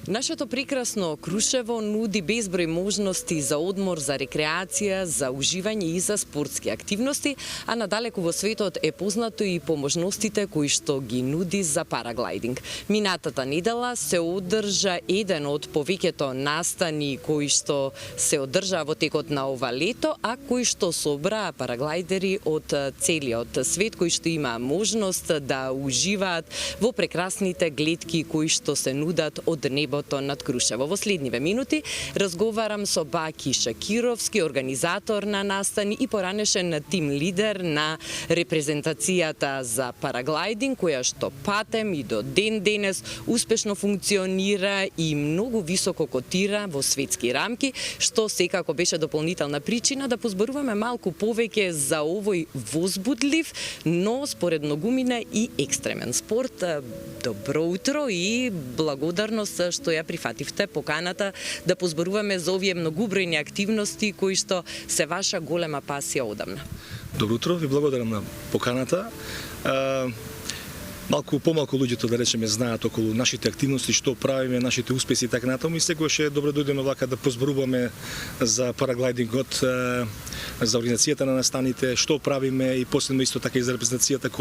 Нашето прекрасно Крушево нуди безброј можности за одмор, за рекреација, за уживање и за спортски активности, а надалеку во светот е познато и по можностите кои што ги нуди за параглайдинг. Минатата недела се одржа еден од повеќето настани кои што се одржаа во текот на ова лето, а кои што собраа параглайдери од целиот свет кои што имаа можност да уживаат во прекрасните гледки кои што се нудат од небото над Крушево. Во следниве минути разговарам со Баки Шакировски, организатор на настани и поранешен тим лидер на репрезентацијата за параглайдинг, која што патем и до ден денес успешно функционира и многу високо котира во светски рамки, што секако беше дополнителна причина да позборуваме малку повеќе за овој возбудлив, но според многумина и екстремен спорт. Добро утро и благодарност што ја прифативте поканата да позборуваме за овие многубројни активности кои што се ваша голема пасија одамна. Добро утро, ви благодарам на поканата. Помалку луѓето, да речеме, знаат околу нашите активности, што правиме, нашите успеси и така натаму, и секогаш е добро дојдено вака да позборуваме за параглайдингот, за организацијата на настаните, што правиме и последно исто така и за репрезентацијата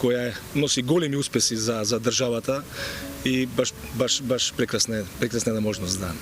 која носи големи успеси за државата и баш прекрасна е можност, да.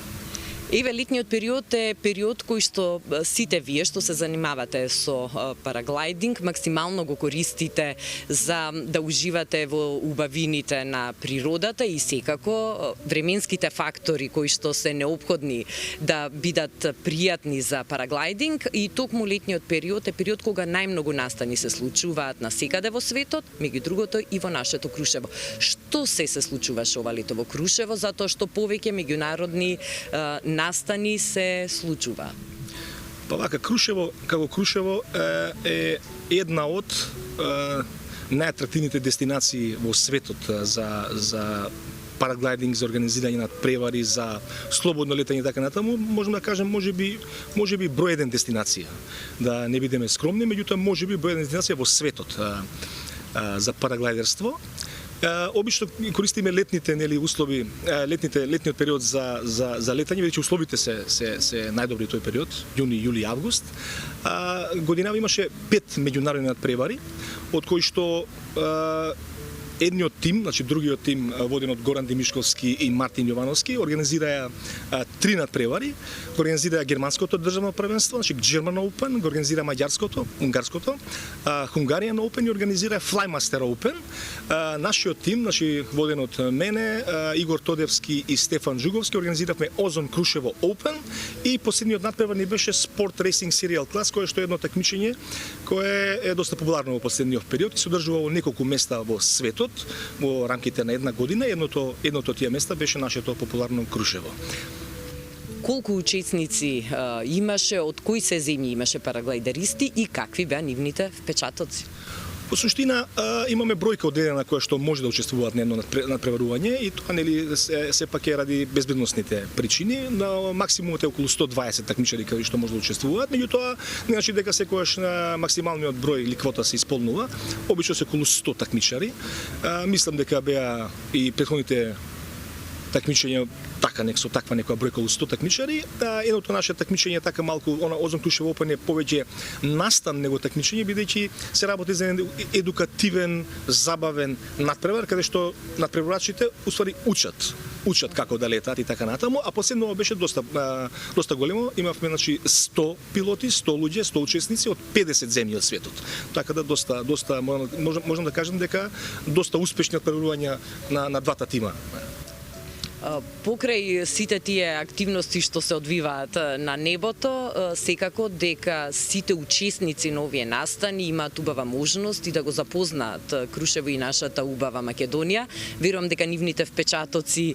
Еве, летниот период е период кој што сите вие што се занимавате со параглайдинг максимално го користите за да уживате во убавините на природата и секако временските фактори кои што се неопходни да бидат пријатни за параглайдинг, и токму летниот период е период кога најмногу настани се случуваат насекаде во светот, меѓу другото и во нашето Крушево. Што се случуваше ова лето во Крушево, затоа што повеќе меѓународни настани се случува? Па вака, Крушево е една од најатрактивните дестинации во светот за параглайдинг, за организирање на превари, за слободно летање и така натаму. Можем да кажем можеби број еден дестинација. Да не бидеме скромни, меѓутоа можеби број еден дестинација во светот за параглайдерство. Обично користиме летните услови, летниот период за летање, бидејќи условите се најдобри тој период, јуни, јули, август. Годинава имаше 5 меѓународни надпревари, од кои што едниот тим, значи другиот тим воден од Горан Димишковски и Мартин Јовановски, организираа 3 надпревари. Го организираа германското државно првенство, значи German Open, го организира маѓарското, унгарското, Hungarian Open и организира Flymaster Open. Нашиот тим, значи воден од мене, Игор Тодевски и Стефан Жуговски, организиравме Озон Крушево Open и последниот надпревар ни беше Sport Racing Serial Class, кое што е едно такмичење кое е доста популарно во последниот период и се одржува во неколку места во светот во рамките на една година. Едното тие места беше нашето популарно Крушево. Колку учесници имаше, од кои се земји имаше параглайдеристи и какви беа нивните впечатоци? Во суштина имаме бројка одредена која што може да учествуваат на едно надпреварување и тоа сепак е ради безбедносните причини. На максимумот е околу 120 такмичари кои што може да учествуваат, меѓутоа не значи дека секогаш максималниот број или квота се исполнува. Обично се околу 100 такмичари. Мислам дека беа и претходните такмичење со таква некоја бројка околу 100 такмичари. Едното наше такмичење така малку, Озон Крушево Open е повеќе настан него такмичење, бидејќи се работи за еден едукативен, забавен надпревар, каде што надпреварачите уствари учат како да летаат и така натаму, а последно беше доста големо. Имавме 100 пилоти, 100 луѓе, 100 учесници од 50 земји од светот. Така да доста можам да кажам дека доста успешни надпреварувања на двата тима. Покрај сите тие активности што се одвиваат на небото, секако дека сите учесници на овие настани имаат убава можност и да го запознаат Крушево и нашата убава Македонија. Верувам дека нивните впечатоци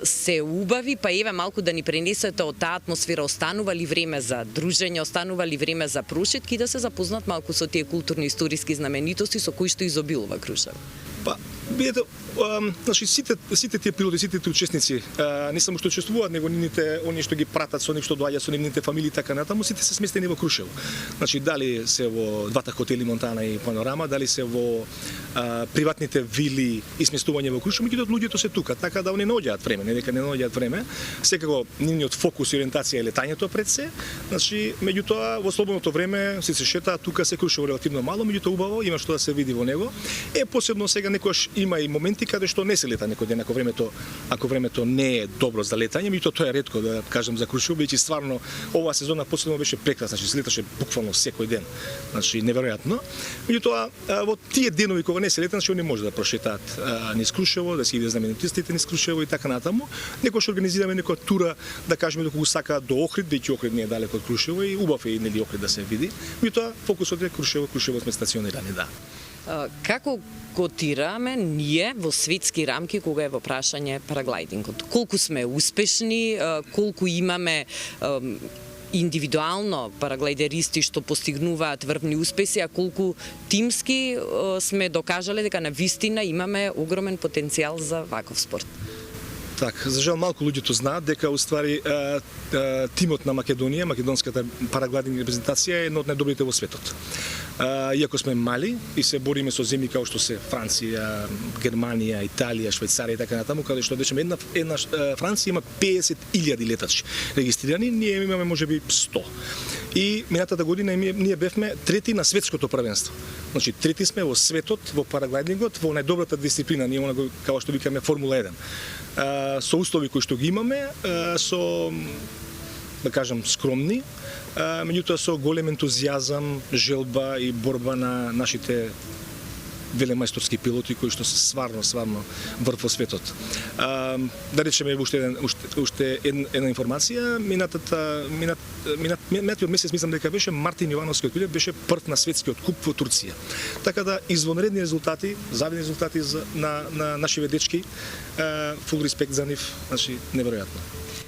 се убави, па еве малку да ни пренесете од таа атмосфера. Останува ли време за дружење, останува ли време за прошетки, да се запознат малку со тие културни историски знаменитости со кои што изобилува Крушево? Па, Бидете, значи сите тие пилоти, сите тие учесници, не само што учествуваат, него нивните оние што ги пратат со нив, што доаѓаат со нивните фамилии и така натаму, сите се сместени во Крушево. Значи дали се во двата хотели Монтана и Панорама, дали се во приватните вили и сместување во Крушево, меѓутоа луѓето се тука, така да они не наоѓаат време, не дека не наоѓаат време. Секако нивниот фокус и ориентација е летањето пред се. Значи меѓутоа во слободното време се шетаат тука, се Крушево релативно мало, меѓутоа убаво, има што да се види во него. Посебно сега некојаш има и моменти каде што не се лета некој ден, ако времето не е добро за летање, меѓутоа тоа е ретко да кажам за Крушево, бидејќи стварно оваа сезона последно беше прекрасна, значи се леташе буквално секој ден. Значи неверојатно. Меѓутоа во тие денови кога не се лета, значи они може да прошетаат низ Крушево, да се иде знаменитостите низ Крушево и така натаму. Некојаш организираме некоја тура, да кажеме доколку сакаат до Охрид, бидејќи Охрид не е далеко од Крушево и убав е нели Охрид да се види. Меѓутоа фокусот е Крушево, Крушево сме стационирани, да. Како котираме ние во светски рамки кога е во прашање параглайдингот? Колку сме успешни, колку имаме индивидуално параглайдеристи што постигнуваат врвни успеси, а колку тимски сме докажале дека навистина имаме огромен потенцијал за ваков спорт? Так, за жал малку луѓето знаат дека уствари тимот на Македонија, македонската параглайдинг репрезентација е една од најдобрите во светот. Иако сме мали и се бориме со земји како што се Франција, Германија, Италија, Швајцарија и така натаму, каде што речеме една Франција има 50.000 летачи регистрирани, ние имаме можеби 100. И минатата година ние бевме трети на светското првенство. Значи трети сме во светот во параглайдингот, во најдобрата дисциплина, ние онаго како што викаме Формула 1. Со услови кои што ги имаме, со да кажам скромни, меѓутоа со голем ентузијазам, желба и борба на нашите велемајсторски пилоти кои што се сварно врв во светот. Да речеме уште една информација, минатиот месец мислам дека беше Мартин Јовановски од беше прв на светскиот куп во Турција. Така да извонредни резултати, завидни резултати на нашиве дечки, фул респект за нив, значи неверојатно.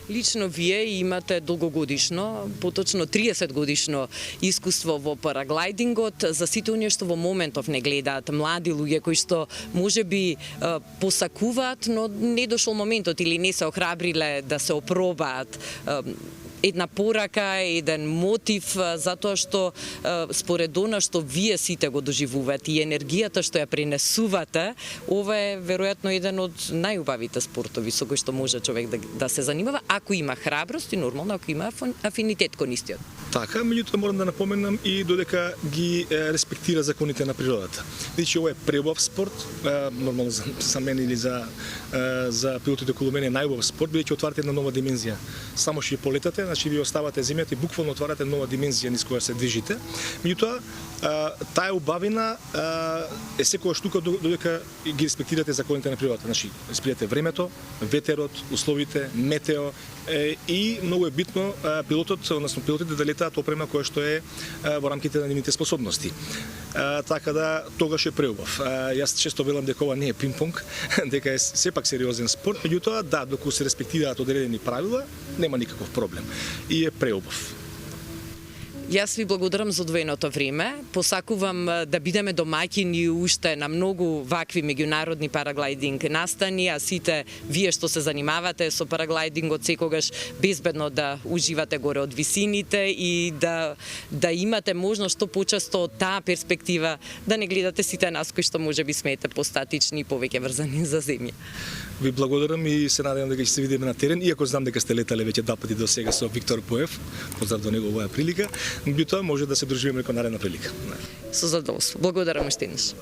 Лично вие имате долгогодишно, поточно 30 годишно искуство во параглайдингот. За сите оние што во моментов не гледаат, млади луѓе кои што можеби посакуваат, но не дошол моментот или не се охрабриле да се опробаат, една порака, еден мотив, затоа што според она што вие сите го доживувате и енергијата што ја пренесувате, ова е веројатно еден од најубавите спортови со кој што може човек да се занимава, ако има храброст и нормално ако има афинитет кон истиот. Така, меѓутоа морам да напоменам и додека ги респектира законите на природата. Бидејќи ова е преубав спорт, нормално за мене или за пилотите околу мене најубав спорт, бидејќи отварате една нова димензија. Само што полетате, значи ви оставате земјата и буквално отварате нова димензија низ која се движите. Меѓутоа, таа убавина е секогаш тука додека ги респектирате законите на природата. Значи, респектирате времето, ветерот, условите, метео и многу е битно пилотите да летаат опрема која што е во рамките на нивните способности. Така да тогаш е преубав. Јас често велам дека ова не е пинг-понг, дека е сепак сериозен спорт, меѓутоа да, доколку се респектираат одредени правила, нема никаков проблем. И е преубав. Јас ви благодарам за одвоеното време. Посакувам да бидеме домаќини уште на многу вакви меѓународни параглайдинг настани, а сите вие што се занимавате со параглайдингот секогаш безбедно да уживате горе од висините и да имате можност што почесто од таа перспектива да не гледате сите нас кои што можеби смеете постатични и повеќе врзани за земја. Ви благодарам и се надевам дека ќе се видиме на терен, иако знам дека сте летале веќе два пати до сега со Виктор Поев, поздрав до него оваа прилика, меѓутоа може да се дружиме некоја наредна прилика. Со задоволство. Благодарам уште еднаш.